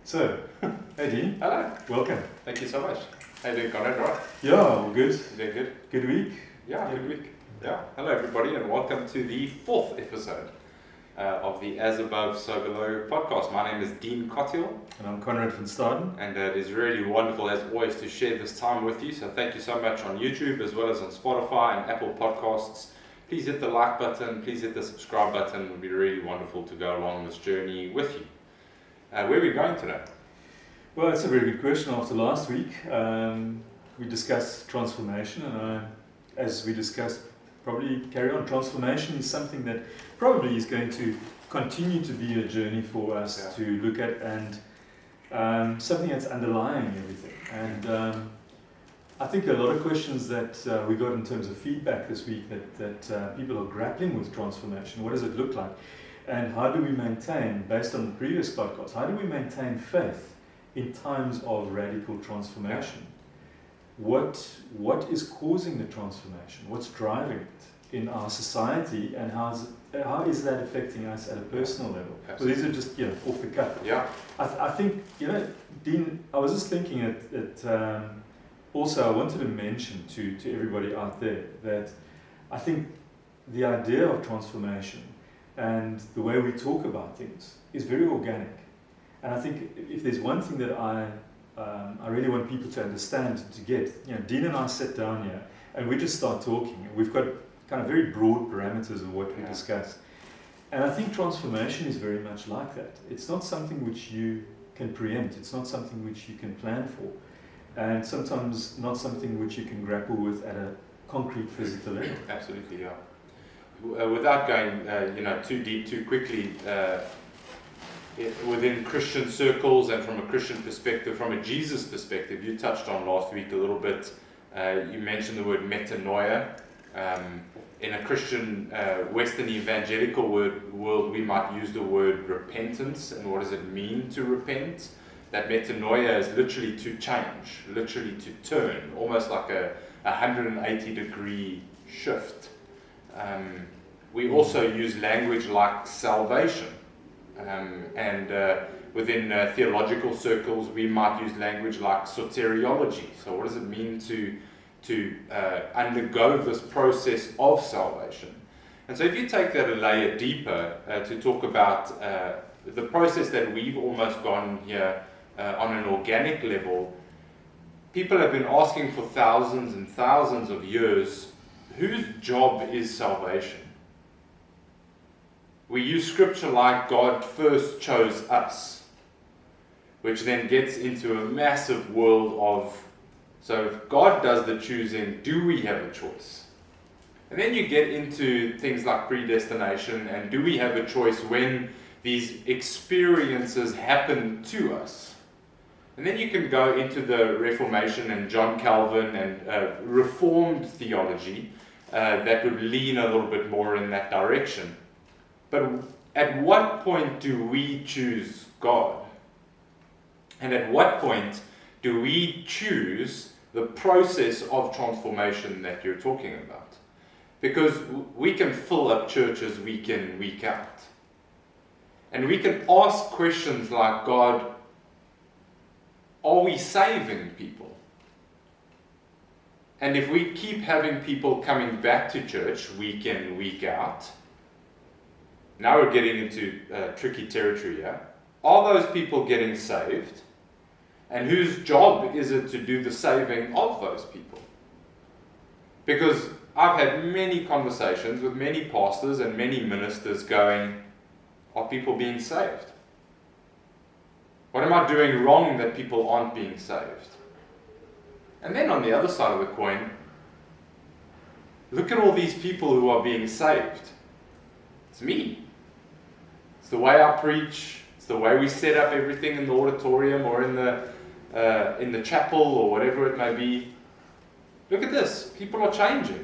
So, hey Dean, Hello. welcome. Thank you so much. How you doing, Konrad? Right? Yeah, all good. You doing good? Good week. Yeah, good week. Yeah. Hello, everybody, and welcome to the 4th episode of the As Above, So Below podcast. My name is Dean Konrad, And I'm Konrad van Staden. and it is really wonderful, as always, to share this time with you. So thank you so much on YouTube, as well as on Spotify and Apple Podcasts. Please hit the like button. Please hit the subscribe button. It would be really wonderful to go along this journey with you. Where are we going today? Well, it's a very good question. After last week, we discussed transformation, and as we discussed, probably carry on. Transformation is something that probably is going to continue to be a journey for us to look at, and something that's underlying everything. And I think a lot of questions that we got in terms of feedback this week that people are grappling with transformation. What does it look like? And how do we maintain, based on the previous podcast, how do we maintain faith in times of radical transformation? What is causing the transformation? What's driving it in our society, and how is that affecting us at a personal level? Absolutely. So these are just off the cuff. Yeah. I think, Dean, I was just thinking that also I wanted to mention to everybody out there that I think the idea of transformation and the way we talk about things is very organic. And I think if there's one thing that I really want people to understand, to get, Dean and I sat down here and we just start talking. And we've got kind of very broad parameters of what we discuss. And I think transformation is very much like that. It's not something which you can preempt. It's not something which you can plan for. And sometimes not something which you can grapple with at a concrete physical level. Absolutely, yeah. Without going, too deep too quickly, within Christian circles and from a Christian perspective, from a Jesus perspective, you touched on last week a little bit. You mentioned the word metanoia. In a Christian, Western evangelical world, we might use the word repentance. And what does it mean to repent? That metanoia is literally to change, literally to turn, almost like a 180-degree shift. We also use language like salvation, and within theological circles we might use language like soteriology. So what does it mean to undergo this process of salvation? And so if you take that a layer deeper to talk about the process that we've almost gone here on an organic level, people have been asking for thousands and thousands of years, whose job is salvation? We use scripture like God first chose us, which then gets into a massive world of, so if God does the choosing, do we have a choice? And then you get into things like predestination, and do we have a choice when these experiences happen to us? And then you can go into the Reformation and John Calvin and Reformed theology that would lean a little bit more in that direction. But at what point do we choose God? And at what point do we choose the process of transformation that you're talking about? Because we can fill up churches week in, week out. And we can ask questions like, God, are we saving people? And if we keep having people coming back to church week in, week out, now we're getting into tricky territory here. Are those people getting saved? And whose job is it to do the saving of those people? Because I've had many conversations with many pastors and many ministers going, are people being saved? What am I doing wrong that people aren't being saved? And then on the other side of the coin, look at all these people who are being saved. It's me. It's the way I preach. It's the way we set up everything in the auditorium or in the chapel or whatever it may be. Look at this. People are changing.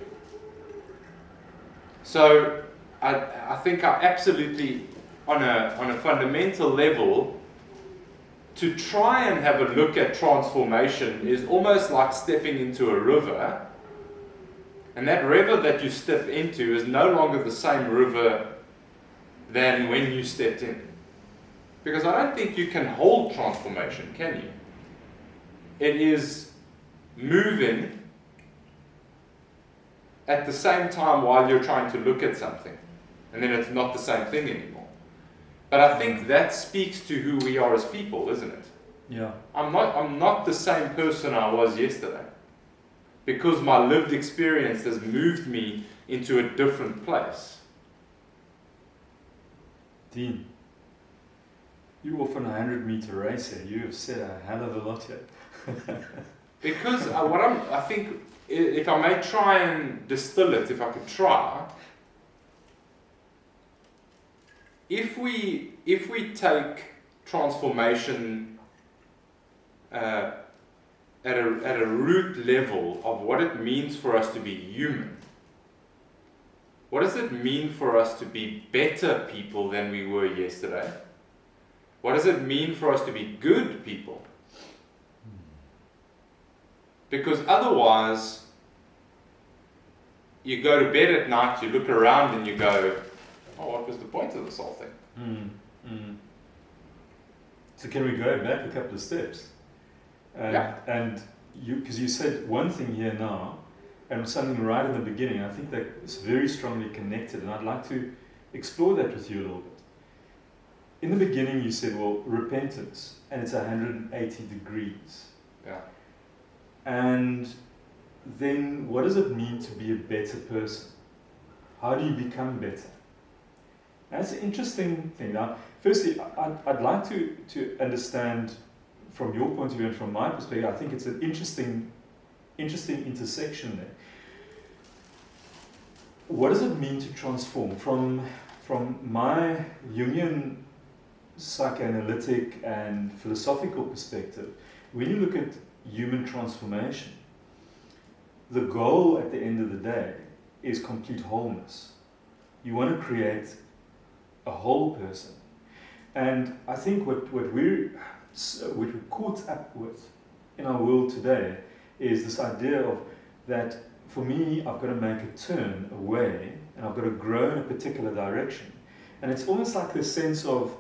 So I think I absolutely, on a fundamental level, to try and have a look at transformation is almost like stepping into a river, and that river that you step into is no longer the same river than when you stepped in. Because I don't think you can hold transformation, can you? It is moving at the same time while you're trying to look at something. And then it's not the same thing anymore. But I think that speaks to who we are as people, isn't it? Yeah. I'm not the same person I was yesterday. Because my lived experience has moved me into a different place. Dean, you're off on a 100-meter race here. You have said a hell of a lot here. Because I think, if I may try and distill it, if I could try, if we take transformation at a root level of what it means for us to be human, what does it mean for us to be better people than we were yesterday? What does it mean for us to be good people? Because otherwise, you go to bed at night, you look around and you go, oh, what was the point of this whole thing? So can we go back a couple of steps? And because you said one thing here now, and something right in the beginning, I think that it's very strongly connected, and I'd like to explore that with you a little bit. In the beginning, you said, well, repentance, and it's 180 degrees. Yeah. And then what does it mean to be a better person? How do you become better? That's an interesting thing. Now, firstly, I'd like to understand from your point of view and from my perspective. I think it's an interesting intersection there. What does it mean to transform? From my Jungian psychoanalytic and philosophical perspective, when you look at human transformation, the goal at the end of the day is complete wholeness. You want to create a whole person. And I think what we're caught up with in our world today is this idea of that, for me, I've got to make a turn away and I've got to grow in a particular direction. And it's almost like this sense of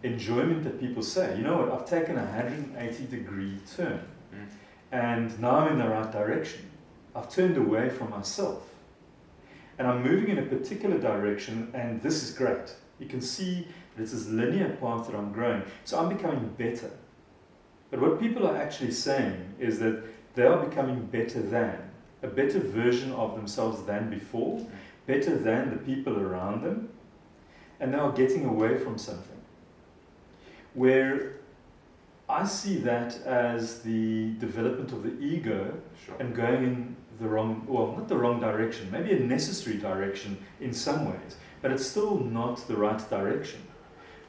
enjoyment that people say, you know what, I've taken a 180-degree turn and now I'm in the right direction. I've turned away from myself and I'm moving in a particular direction, and this is great. You can see that it's this linear path that I'm growing. So I'm becoming better. But what people are actually saying is that they are becoming better than, a better version of themselves than before, better than the people around them, and they are getting away from something. Where I see that as the development of the ego, Sure. and going in the wrong, well, not the wrong direction, maybe a necessary direction in some ways, but it's still not the right direction.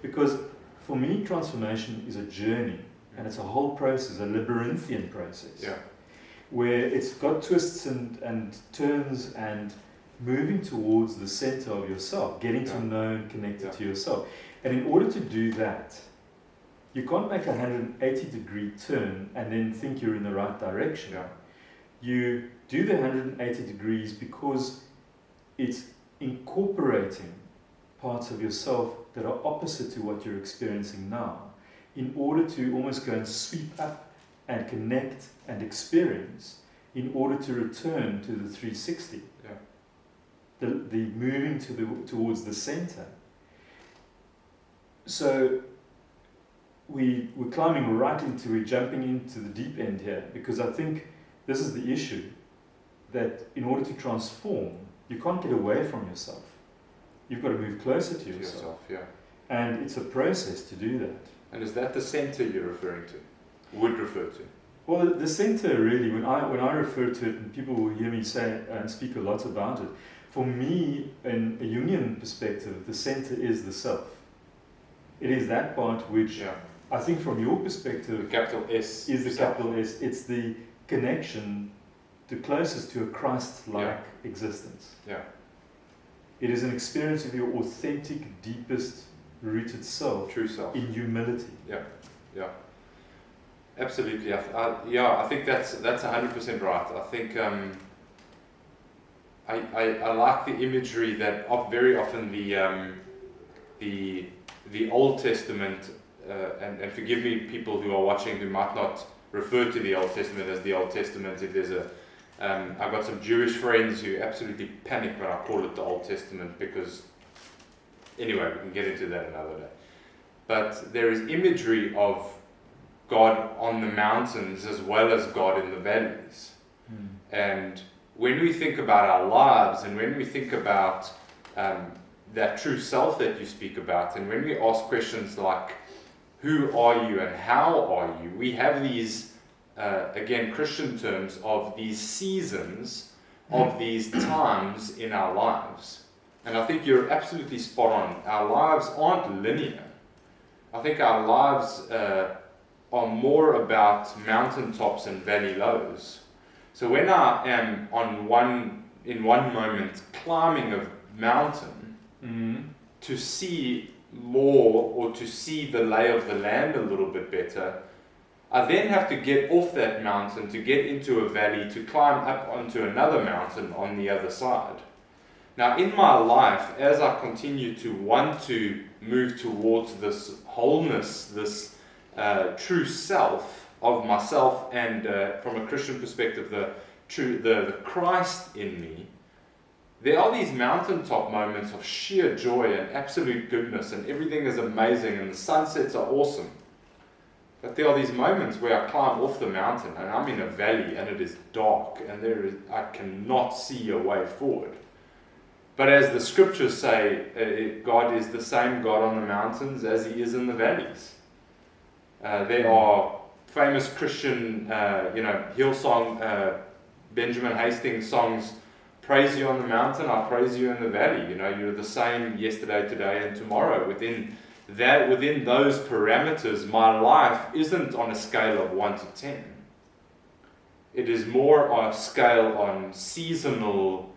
Because for me, transformation is a journey, and it's a whole process, a labyrinthian process, Yeah. where it's got twists and turns and moving towards the center of yourself, getting to know and connected to yourself. And in order to do that, you can't make a 180-degree turn and then think you're in the right direction. Yeah. You do the 180 degrees because it's incorporating parts of yourself that are opposite to what you're experiencing now, in order to almost go and sweep up and connect and experience, in order to return to the 360. Yeah. The moving towards the center. So we're climbing right into, we're jumping into the deep end here, because I think this is the issue, that in order to transform, you can't get away from yourself. You've got to move closer to yourself. Yeah. And it's a process to do that. And is that the center you're referring to? Would refer to? Well, the center really, when I refer to it, and people will hear me say and speak a lot about it, for me, in a Jungian perspective, the center is the self. It is that part which, I think from your perspective, The capital S is the self. capital S. It's the connection the closest to a Christ-like Yeah. existence. Yeah. It is an experience of your authentic, deepest, rooted self True self. in humility. Yeah. Absolutely. I think that's 100% right. I think I like the imagery that very often the the Old Testament, and forgive me, people who are watching who might not refer to the Old Testament as the Old Testament. If there's I've got some Jewish friends who absolutely panic when I call it the Old Testament because, anyway, we can get into that another day. But there is imagery of God on the mountains as well as God in the valleys. And when we think about our lives, and when we think about that true self that you speak about, and when we ask questions like, who are you and how are you? We have these, again, Christian terms of these seasons, of these times in our lives. And I think you're absolutely spot on. Our lives aren't linear. I think our lives are more about mountaintops and valley lows. So when I am in one moment climbing a mountain to see more, or to see the lay of the land a little bit better, I then have to get off that mountain to get into a valley to climb up onto another mountain on the other side. Now in my life, as I continue to want to move towards this wholeness, this true self of myself, and from a Christian perspective, the Christ in me, there are these mountaintop moments of sheer joy and absolute goodness, and everything is amazing, and the sunsets are awesome. But there are these moments where I climb off the mountain, and I'm in a valley, and it is dark, and I cannot see a way forward. But as the scriptures say, God is the same God on the mountains as He is in the valleys. There are famous Christian, Hillsong, Benjamin Hastings songs. Praise you on the mountain, I praise you in the valley. You're the same yesterday, today, and tomorrow. Within those parameters, my life isn't on a scale of 1 to 10. It is more on a scale on seasonal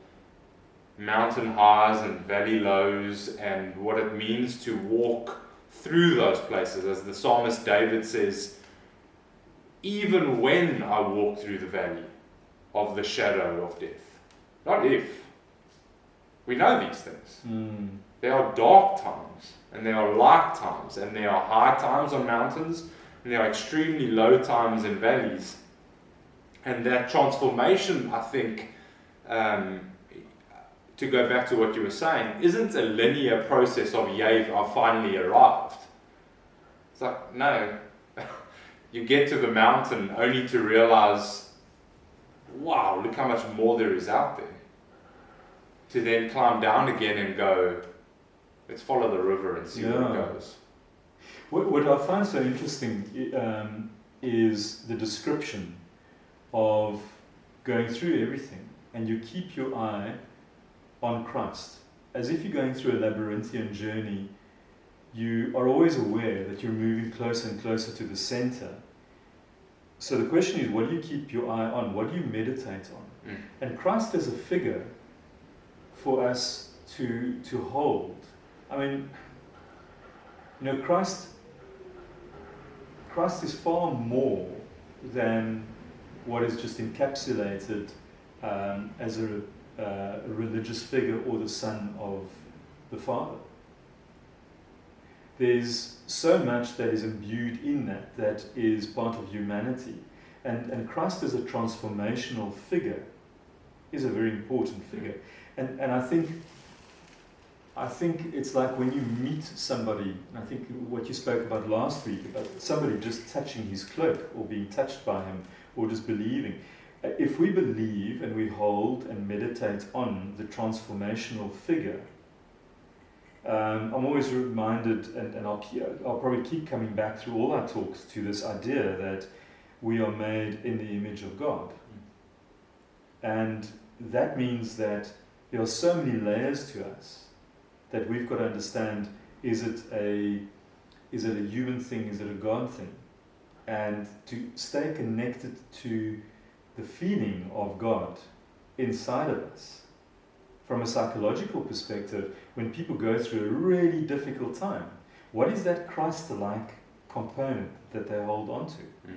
mountain highs and valley lows, and what it means to walk through those places. As the psalmist David says, even when I walk through the valley of the shadow of death. Not if. We know these things. There are dark times, and there are light times, and there are high times on mountains, and there are extremely low times in valleys. And that transformation, I think, to go back to what you were saying, isn't a linear process of, yay, I've finally arrived. It's like, no. You get to the mountain only to realize, wow, look how much more there is out there. To then climb down again and go, let's follow the river and see where it goes. What I find so interesting is the description of going through everything, and you keep your eye on Christ. As if you're going through a labyrinthian journey, you are always aware that you're moving closer and closer to the center. So the question is, what do you keep your eye on? What do you meditate on? And Christ is a figure for us to hold. I mean, Christ is far more than what is just encapsulated as a religious figure or the Son of the Father. There's so much that is imbued in that is part of humanity. And Christ as a transformational figure is a very important figure. And I think it's like when you meet somebody, and I think what you spoke about last week, about somebody just touching his cloak or being touched by him or just believing. If we believe and we hold and meditate on the transformational figure, I'm always reminded, and I'll probably keep coming back through all our talks to this idea that we are made in the image of God. And that means that there are so many layers to us that we've got to understand, is it a human thing, is it a God thing? And to stay connected to the feeling of God inside of us. From a psychological perspective, when people go through a really difficult time, what is that Christ-like component that they hold on to?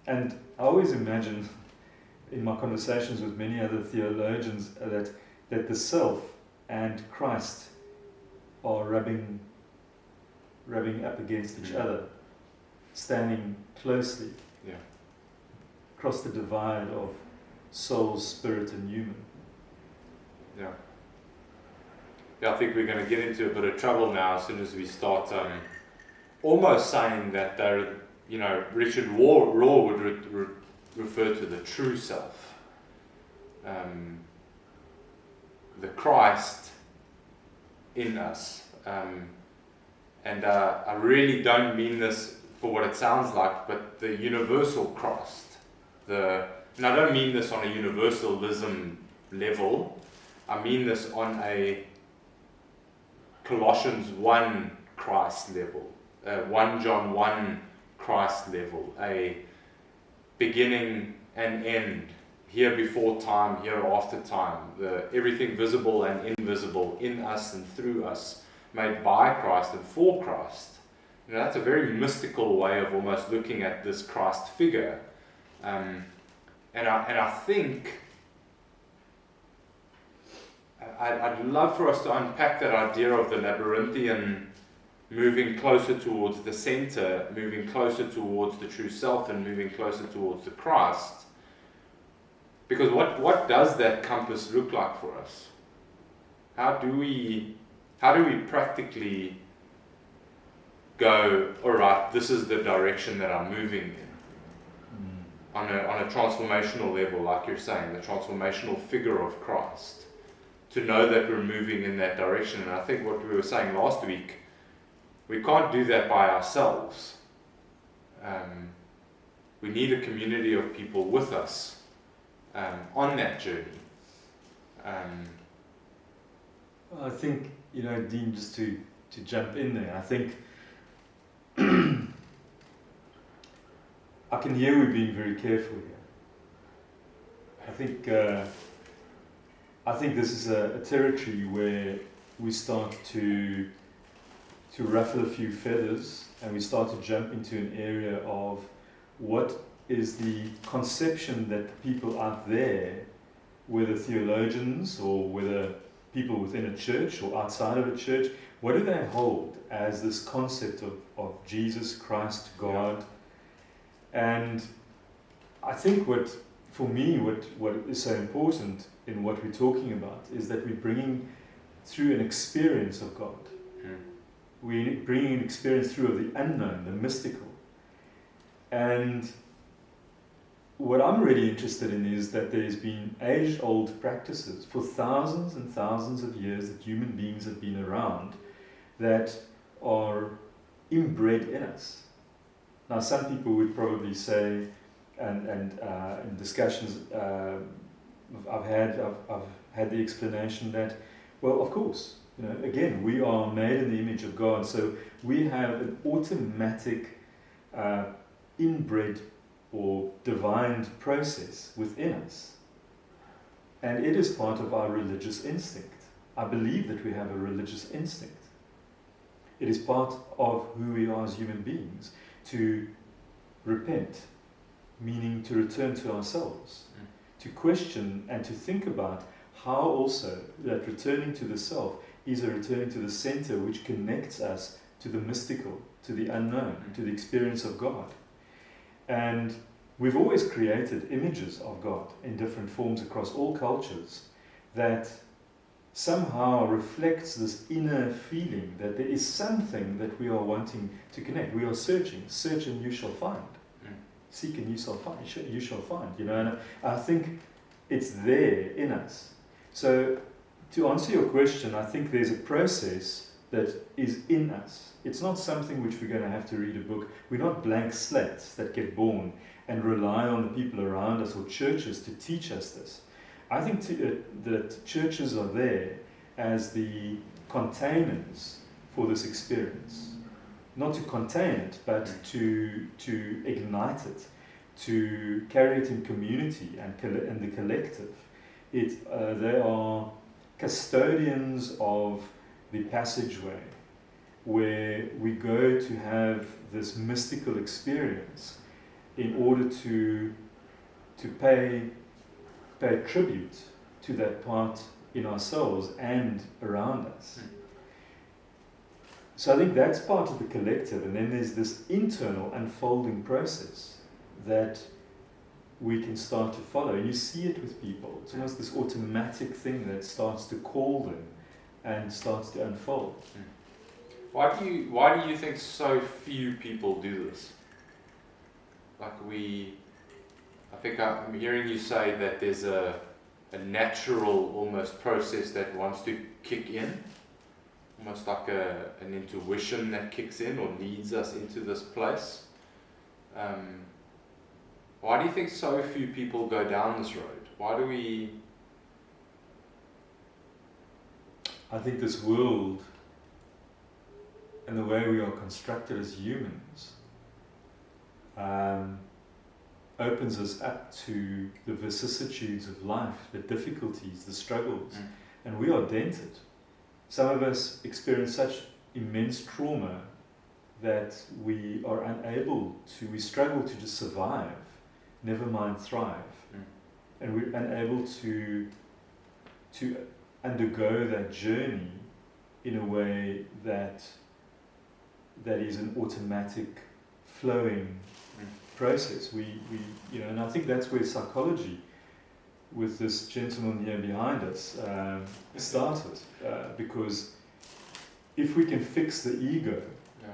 And I always imagine in my conversations with many other theologians that the self and Christ are rubbing rubbing up against each other, standing closely across the divide of soul, spirit, and human. Yeah. Yeah, I think we're going to get into a bit of trouble now as soon as we start almost saying that they're, Richard Raw would refer to the true self. The Christ in us. And I really don't mean this for what it sounds like, but the universal Christ. And I don't mean this on a universalism level. I mean this on a Colossians 1 Christ level, 1 John 1 Christ level, a beginning and end, here before time, here after time, everything visible and invisible, in us and through us, made by Christ and for Christ. That's a very mystical way of almost looking at this Christ figure. And I think I'd love for us to unpack that idea of the labyrinthian moving closer towards the center, moving closer towards the true self, and moving closer towards the Christ. Because what does that compass look like for us? How do we practically go, all right, this is the direction that I'm moving in? On a transformational level, like you're saying, the transformational figure of Christ, to know that we're moving in that direction. And I think what we were saying last week, we can't do that by ourselves. We need a community of people with us on that journey. I think, Dean, just to jump in there, I think I can hear we're being very careful here. I think this is a territory where we start to ruffle a few feathers, and we start to jump into an area of what is the conception that people out there, whether theologians or whether people within a church or outside of a church, what do they hold as this concept of Jesus Christ, God? And I think what is so important in what we're talking about is that we're bringing through an experience of God. We're bringing an experience through of the unknown, the mystical. And what I'm really interested in is that there's been age-old practices for thousands and thousands of years that human beings have been around that are inbred in us. Now, some people would probably say, and in discussions I've had the explanation that, well, of course, again, we are made in the image of God, so we have an automatic inbred or divine process within us. And it is part of our religious instinct. I believe that we have a religious instinct. It is part of who we are as human beings, to repent, meaning to return to ourselves, to question and to think about how also that returning to the self is a returning to the center which connects us to the mystical, to the unknown, to the experience of God. And we've always created images of God in different forms across all cultures that somehow reflects this inner feeling that there is something that we are wanting to connect. We are searching. Search and you shall find. Seek and you shall find. You shall find. And I think it's there in us. So to answer your question, I think there's a process that is in us. It's not something which we're going to have to read a book. We're not blank slates that get born and rely on the people around us or churches to teach us this. I think that churches are there as the containers for this experience. Not to contain it, but to ignite it, to carry it in community and the collective. They are custodians of the passageway where we go to have this mystical experience in order to pay tribute to that part in ourselves and around us. So I think that's part of the collective, and then there's this internal unfolding process that we can start to follow. And you see it with people. It's almost this automatic thing that starts to call them and starts to unfold. Why do you think so few people do this? Like I think I'm hearing you say that there's a natural almost process that wants to kick in, almost like an intuition that kicks in or leads us into this place. Why do you think so few people go down this road? Why do we... I think this world and the way we are constructed as humans opens us up to the vicissitudes of life, the difficulties, the struggles, and we are dented. Some of us experience such immense trauma that we are unable to, we struggle to just survive, never mind thrive. And we're unable to undergo that journey in a way that is an automatic flowing process. We and I think that's where psychology, with this gentleman here behind us, started. Because if we can fix the ego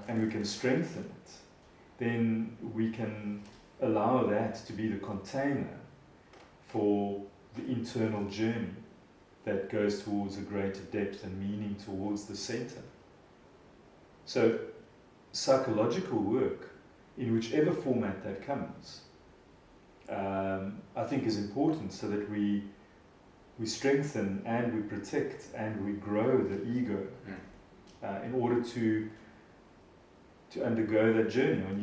and we can strengthen it, then we can allow that to be the container for the internal journey that goes towards a greater depth and meaning towards the center. So psychological work, in whichever format that comes, I think is important, so that we strengthen and we protect and we grow the ego in order to undergo that journey. When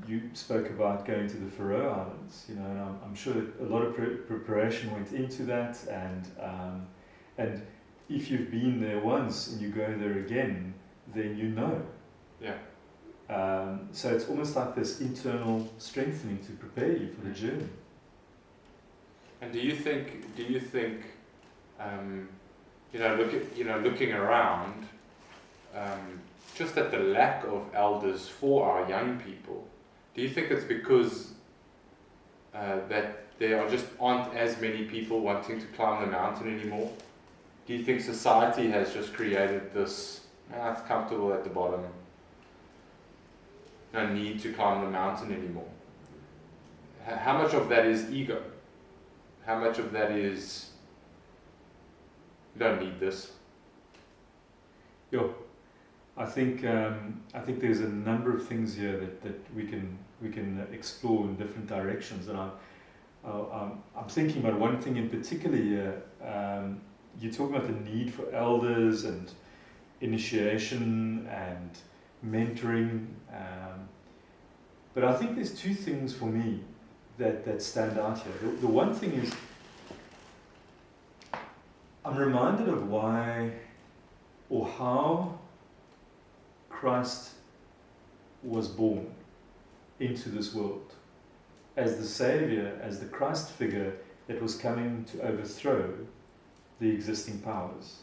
you spoke about going to the Faroe Islands, and I'm sure that a lot of preparation went into that, and if you've been there once and you go there again, then you know. So it's almost like this internal strengthening to prepare you for the journey. And do you think, looking around, just at the lack of elders for our young people, do you think it's because that there aren't as many people wanting to climb the mountain anymore? Do you think society has just created this, it's comfortable at the bottom, no need to climb the mountain anymore? How much of that is ego? How much of that is, you don't need this? I think there's a number of things here that we can explore in different directions, and I'm thinking about one thing in particular here. You talk about the need for elders and initiation and mentoring, but I think there's two things for me that stand out here. The one thing is, I'm reminded of why or how Christ was born into this world as the Savior, as the Christ figure that was coming to overthrow the existing powers,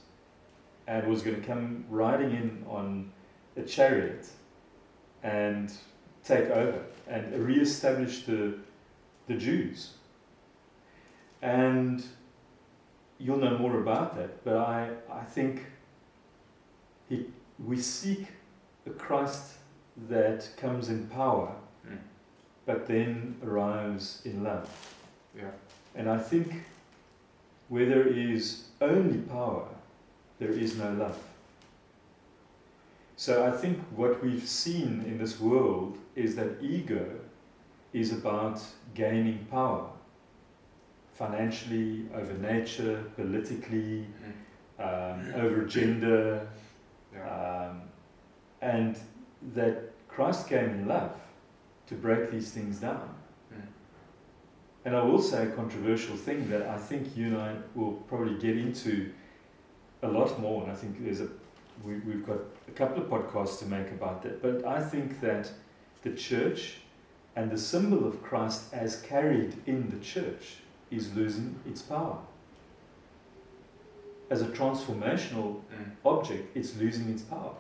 and was going to come riding in on a chariot and take over and re-establish the Jews. And you'll know more about that, but I think we seek a Christ that comes in power, but then arrives in love. And I think where there is only power, there is no love. So I think what we've seen in this world is that ego is about gaining power, financially, over nature, politically, over gender, and that Christ came in love to break these things down. And I will say a controversial thing that I think you and I will probably get into a lot more, and I think we've got a couple of podcasts to make about that, but I think that the church and the symbol of Christ as carried in the church is losing its power. As a transformational object, it's losing its power.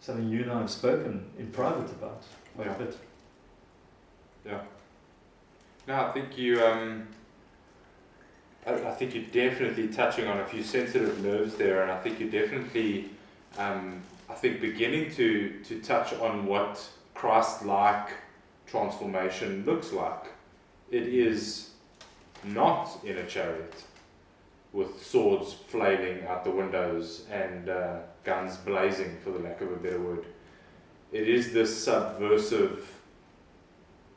something you and I have spoken in private about quite a bit. Yeah. No, I think I think you're definitely touching on a few sensitive nerves there, and I think you're definitely, I think, beginning to touch on what Christ-like transformation looks like. It is not in a chariot with swords flailing out the windows and guns blazing, for the lack of a better word. It is this subversive.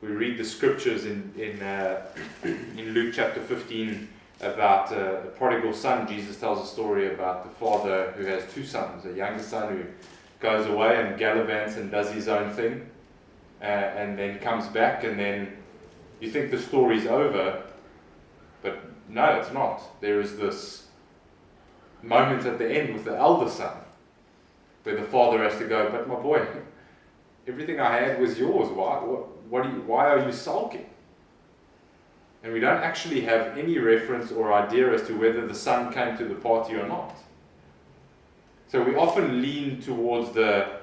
We read the scriptures in Luke chapter 15 about a prodigal son. Jesus tells a story about the father who has two sons, a younger son who goes away and gallivants and does his own thing, and then comes back, and then you think the story's over, but no, it's not. There is this moment at the end with the elder son where the father has to go, but my boy, everything I had was yours. Why are you sulking? And we don't actually have any reference or idea as to whether the son came to the party or not. So we often lean towards the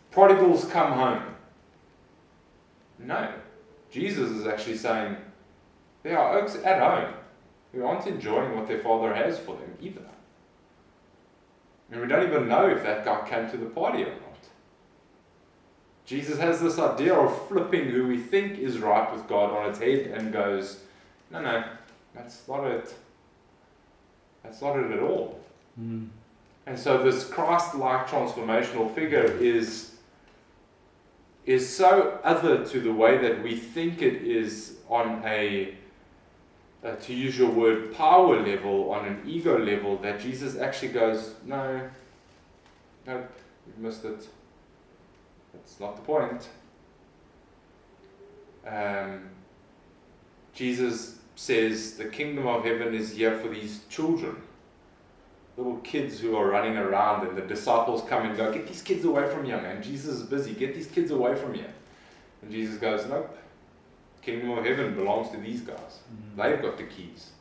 prodigals come home. No. Jesus is actually saying there are oaks at home who aren't enjoying what their father has for them either. And we don't even know if that guy came to the party or not. Jesus has this idea of flipping who we think is right with God on its head and goes, no, that's not it. That's not it at all. Mm. And so this Christ-like transformational figure is so other to the way that we think it is on a, to use your word, power level, on an ego level, that Jesus actually goes, no, you've missed it. That's not the point. Jesus says the kingdom of heaven is here for these children, little kids who are running around, and the disciples come and go, get these kids away from here, man. Jesus is busy. Get these kids away from here. And Jesus goes, nope. Kingdom of heaven belongs to these guys. They've got the keys.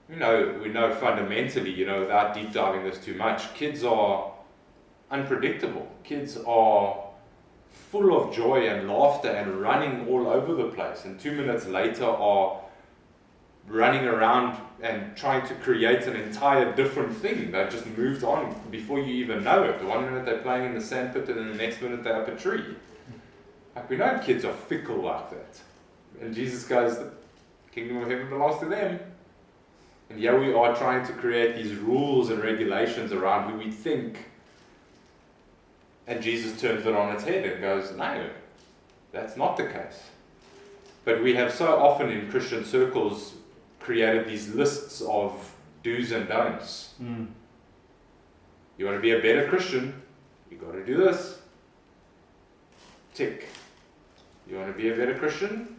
We know fundamentally, without deep diving this too much, kids are unpredictable. Kids are full of joy and laughter and running all over the place, and 2 minutes later are running around and trying to create an entire different thing. They've just moved on before you even know it. 1 minute they're playing in the sandpit, and then the next minute they're up a tree. Like, we know kids are fickle like that. And Jesus goes, the kingdom of heaven belongs to them. And here we are trying to create these rules and regulations around who we think. And Jesus turns it on its head and goes, no, that's not the case. But we have so often in Christian circles created these lists of do's and don'ts. Mm. You want to be a better Christian, you got to do this. Tick. You want to be a better Christian?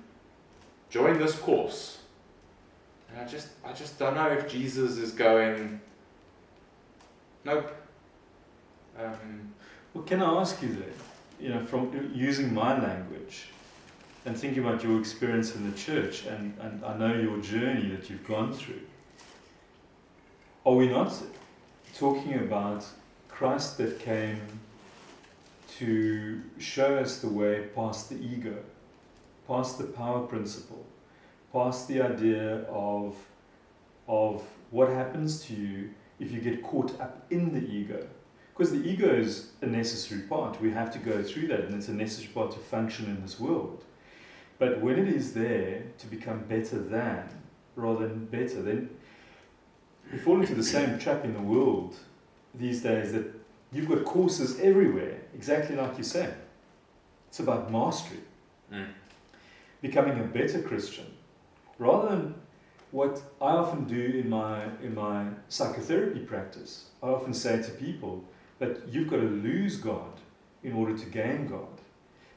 Join this course. And I just don't know if Jesus is going, nope. Well, can I ask you then, from using my language and thinking about your experience in the church, and I know your journey that you've gone through, are we not talking about Christ that came to show us the way past the ego, past the power principle, past the idea of what happens to you if you get caught up in the ego? Because the ego is a necessary part. We have to go through that, and it's a necessary part to function in this world. But when it is there to become better than, rather than better, then we fall into the same trap in the world these days, that you've got courses everywhere, exactly like you say. It's about mastery. Becoming a better Christian. Rather than what I often do in my psychotherapy practice, I often say to people that you've got to lose God in order to gain God.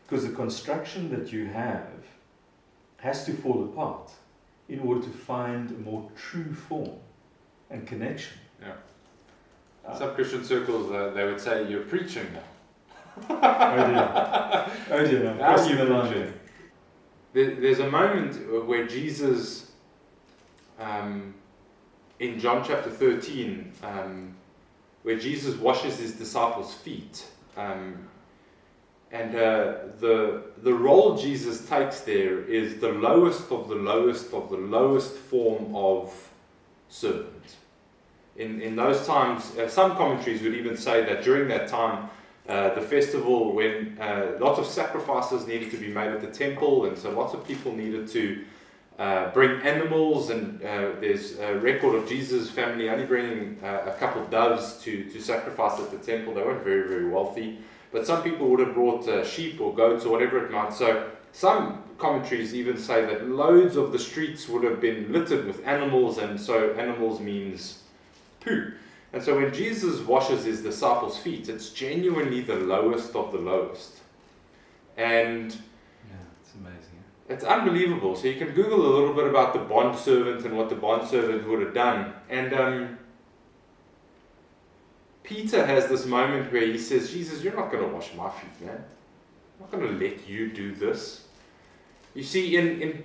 Because the construction that you have has to fall apart in order to find a more true form and connection. Yeah. Some Christian circles, they would say, you're preaching now. Oh dear, no. Now you're preaching. There's a moment where Jesus, in John chapter 13, where Jesus washes his disciples' feet. And the role Jesus takes there is the lowest of the lowest of the lowest form of servant. In those times, some commentaries would even say that during that time, the festival, when lots of sacrifices needed to be made at the temple, and so lots of people needed to bring animals, and there's a record of Jesus' family only bringing a couple doves to sacrifice at the temple. They weren't very, very wealthy, but some people would have brought sheep or goats or whatever it might. So some commentaries even say that loads of the streets would have been littered with animals, and so animals means poo. And so when Jesus washes his disciples' feet, it's genuinely the lowest of the lowest. And yeah, it's amazing. It's unbelievable. So you can Google a little bit about the bondservant and what the bondservant would have done. And Peter has this moment where he says, Jesus, you're not going to wash my feet, man. I'm not going to let you do this. You see,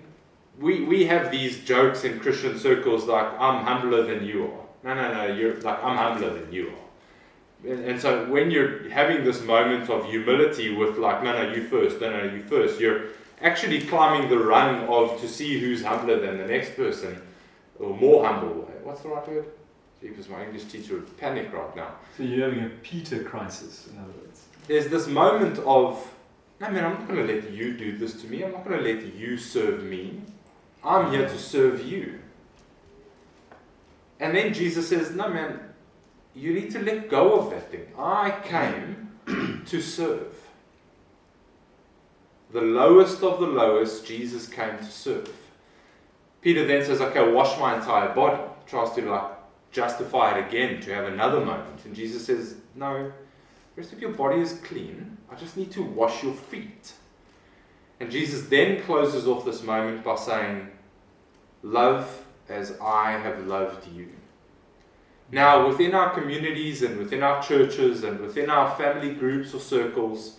we have these jokes in Christian circles like, I'm humbler than you are. No, you're like, I'm humbler than you are. And so when you're having this moment of humility with like, no, you first, no, you first, you're actually climbing the rung to see who's humbler than the next person, or more humble. What's the right word? Because my English teacher would panic right now. So you're having a Peter crisis, in other words. There's this moment of, no man, I'm not going to let you do this to me. I'm not going to let you serve me. I'm here to serve you. And then Jesus says, no man, you need to let go of that thing. I came to serve. The lowest of the lowest, Jesus came to serve. Peter then says, okay, wash my entire body. Tries to justify it again, to have another moment. And Jesus says, no, the rest of your body is clean. I just need to wash your feet. And Jesus then closes off this moment by saying, love as I have loved you. Now, within our communities and within our churches and within our family groups or circles,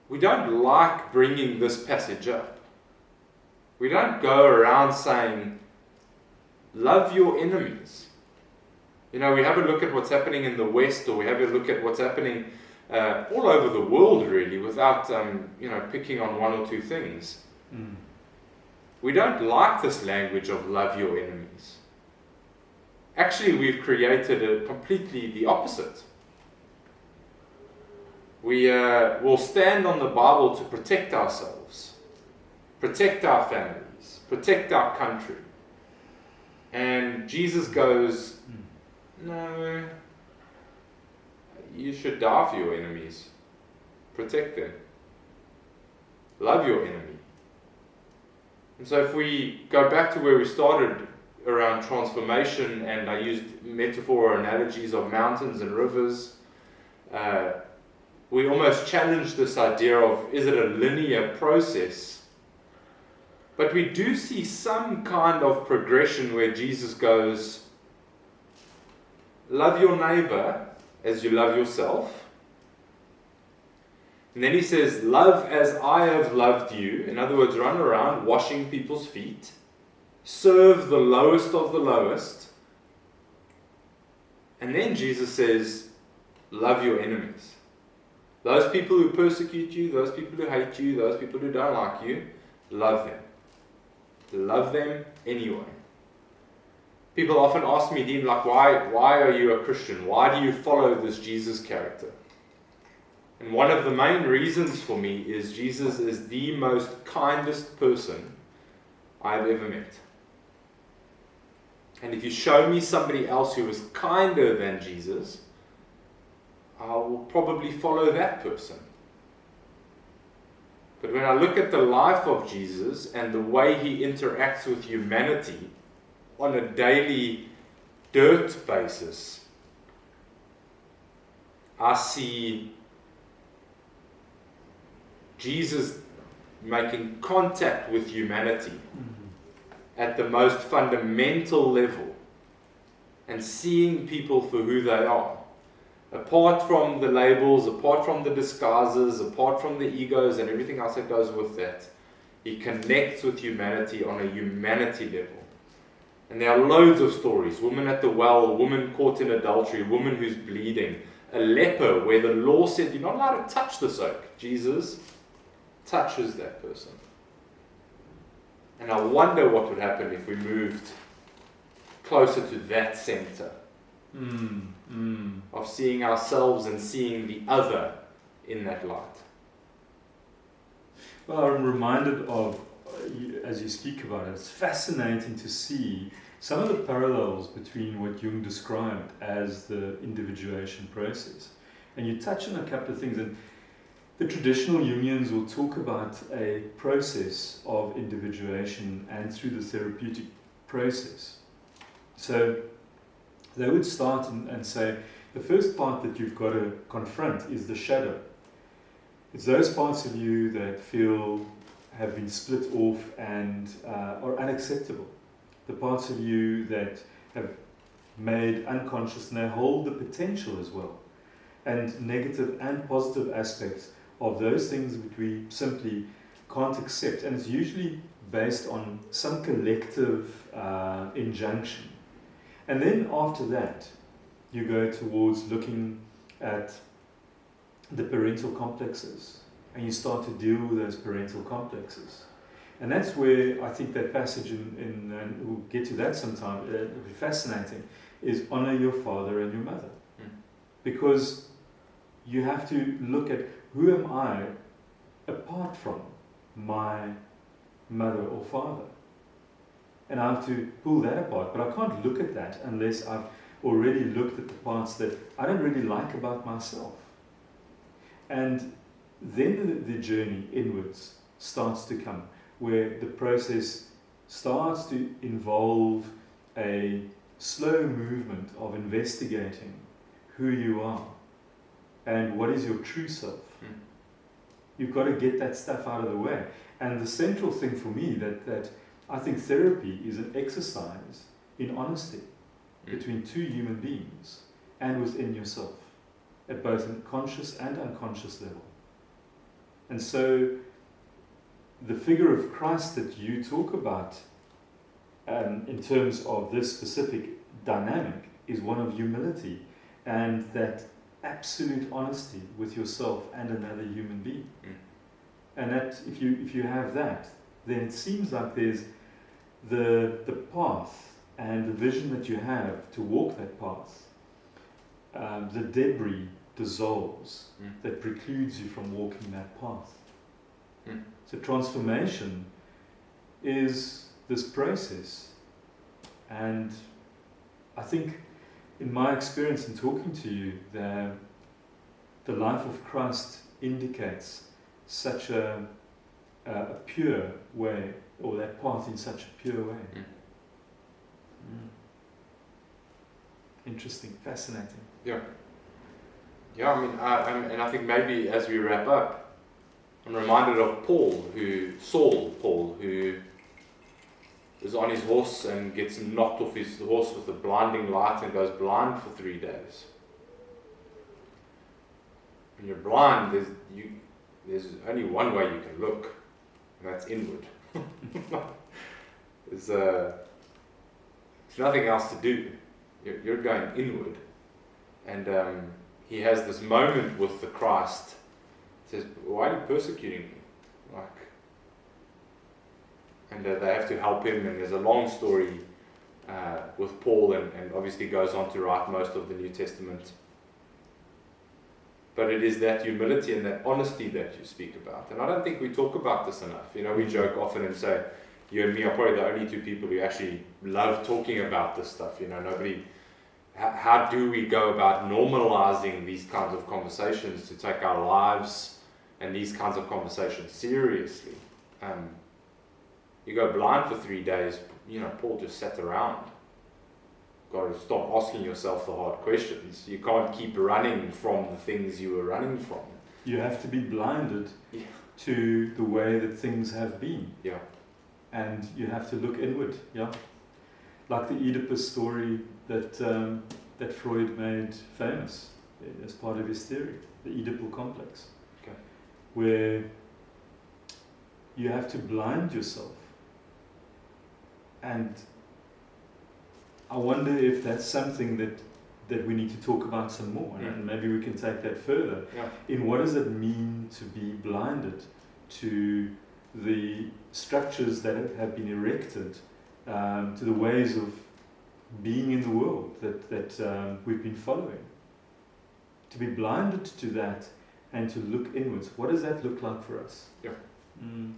we don't like bringing this passage up. We don't go around saying, love your enemies. You know, we have a look at what's happening in the West, or we have a look at what's happening all over the world, really, without, picking on one or two things. Mm. We don't like this language of love your enemies. Actually, we've created completely the opposite. We will stand on the Bible to protect ourselves, protect our families, protect our country. And Jesus goes, no, you should die for your enemies. Protect them. Love your enemy. And so if we go back to where we started around transformation, and I used metaphor or analogies of mountains and rivers, we almost challenge this idea of, is it a linear process? But we do see some kind of progression where Jesus goes, love your neighbor as you love yourself. And then he says, love as I have loved you. In other words, run around washing people's feet. Serve the lowest of the lowest. And then Jesus says, love your enemies. Those people who persecute you, those people who hate you, those people who don't like you, love them. Love them anyway. People often ask me, Dean, why are you a Christian? Why do you follow this Jesus character? And one of the main reasons for me is Jesus is the most kindest person I've ever met. And if you show me somebody else who is kinder than Jesus, I will probably follow that person. But when I look at the life of Jesus and the way he interacts with humanity on a daily dirt basis, I see Jesus making contact with humanity at the most fundamental level and seeing people for who they are. Apart from the labels, apart from the disguises, apart from the egos and everything else that goes with that, he connects with humanity on a humanity level. And there are loads of stories. Woman at the well, a woman caught in adultery, a woman who's bleeding, a leper where the law said you're not allowed to touch this oak. Jesus touches that person. And I wonder what would happen if we moved closer to that center of seeing ourselves and seeing the other in that light. Well, I'm reminded of, as you speak about it, it's fascinating to see some of the parallels between what Jung described as the individuation process. And you touch on a couple of things, and the traditional Jungians will talk about a process of individuation and through the therapeutic process. So they would start and say, the first part that you've got to confront is the shadow. It's those parts of you that have been split off and are unacceptable. The parts of you that have made unconscious, and they hold the potential as well, and negative and positive aspects of those things which we simply can't accept. And it's usually based on some collective injunction. And then after that, you go towards looking at the parental complexes, and you start to deal with those parental complexes. And that's where I think that passage and we'll get to that sometime, it'll be fascinating, is honor your father and your mother. Because you have to look at, who am I apart from my mother or father? And I have to pull that apart, but I can't look at that unless I've already looked at the parts that I don't really like about myself. And then the journey inwards starts to come, where the process starts to involve a slow movement of investigating who you are and what is your true self. You've got to get that stuff out of the way. And the central thing for me that I think therapy is an exercise in honesty between two human beings and within yourself, at both a conscious and unconscious level. And so the figure of Christ that you talk about in terms of this specific dynamic is one of humility and that absolute honesty with yourself and another human being. And that if you have that, then it seems like there's the path and the vision that you have to walk that path. The debris dissolves that precludes you from walking that path. So transformation is this process, and I think in my experience in talking to you, the life of Christ indicates such a pure way, or that path in such a pure way. Interesting, fascinating. Yeah, I mean, and I think maybe as we wrap up, I'm reminded of Saul, who is on his horse and gets knocked off his horse with a blinding light and goes blind for 3 days. When you're blind, there's only one way you can look, and that's inward. There's nothing else to do. You're going inward. And he has this moment with the Christ. He says, why are you persecuting me? And they have to help him, and there's a long story with Paul, and obviously goes on to write most of the New Testament. But it is that humility and that honesty that you speak about. And I don't think we talk about this enough. We joke often and say, you and me are probably the only two people who actually love talking about this stuff. Nobody. How do we go about normalizing these kinds of conversations to take our lives and these kinds of conversations seriously? You go blind for 3 days. Paul just sat around. Got to stop asking yourself the hard questions. You can't keep running from the things you were running from. You have to be blinded to the way that things have been. Yeah. And you have to look inward. Yeah. Like the Oedipus story that Freud made famous as part of his theory, the Oedipal complex. Okay. Where you have to blind yourself. And I wonder if that's something that we need to talk about some more, and maybe we can take that further. Yeah. In what does it mean to be blinded to the structures that have been erected, to the ways of being in the world that we've been following? To be blinded to that and to look inwards. What does that look like for us? Yeah. Mm.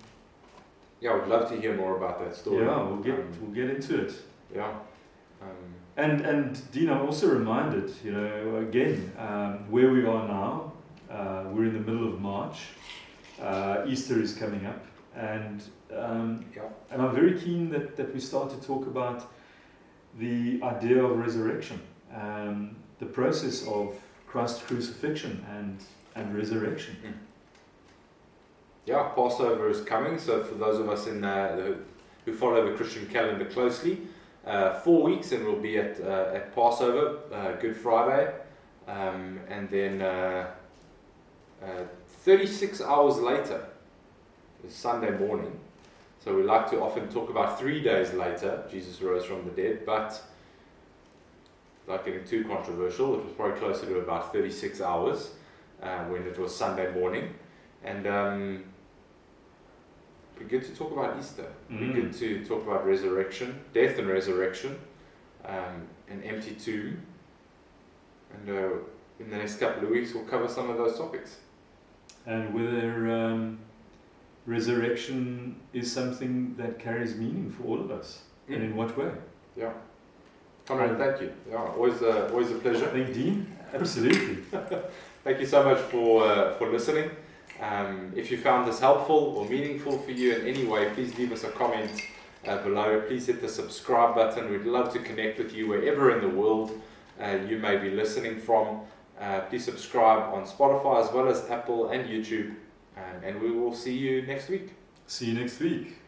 Yeah, I would love to hear more about that story. Yeah, we'll get into it. Yeah. And Dean, I'm also reminded, again, where we are now. We're in the middle of March. Easter is coming up, and I'm very keen that we start to talk about the idea of resurrection, the process of Christ's crucifixion and resurrection. Yeah, Passover is coming. So for those of us who follow the Christian calendar closely, 4 weeks, and we'll be at Passover, Good Friday, and then 36 hours later is Sunday morning. So we like to often talk about 3 days later, Jesus rose from the dead, but without getting too controversial, it was probably closer to about 36 hours when it was Sunday morning. And it'd be good to talk about Easter. It'd be good to talk about resurrection, death and resurrection, an empty tomb. And in the next couple of weeks, we'll cover some of those topics. And whether resurrection is something that carries meaning for all of us, and in what way? Yeah. Konrad, thank you. Yeah, always a pleasure. Thank you, Dean. Absolutely. Thank you so much for listening. If you found this helpful or meaningful for you in any way, please leave us a comment below. Please hit the subscribe button. We'd love to connect with you wherever in the world you may be listening from. Please subscribe on Spotify as well as Apple and YouTube, and we will see you next week. See you next week.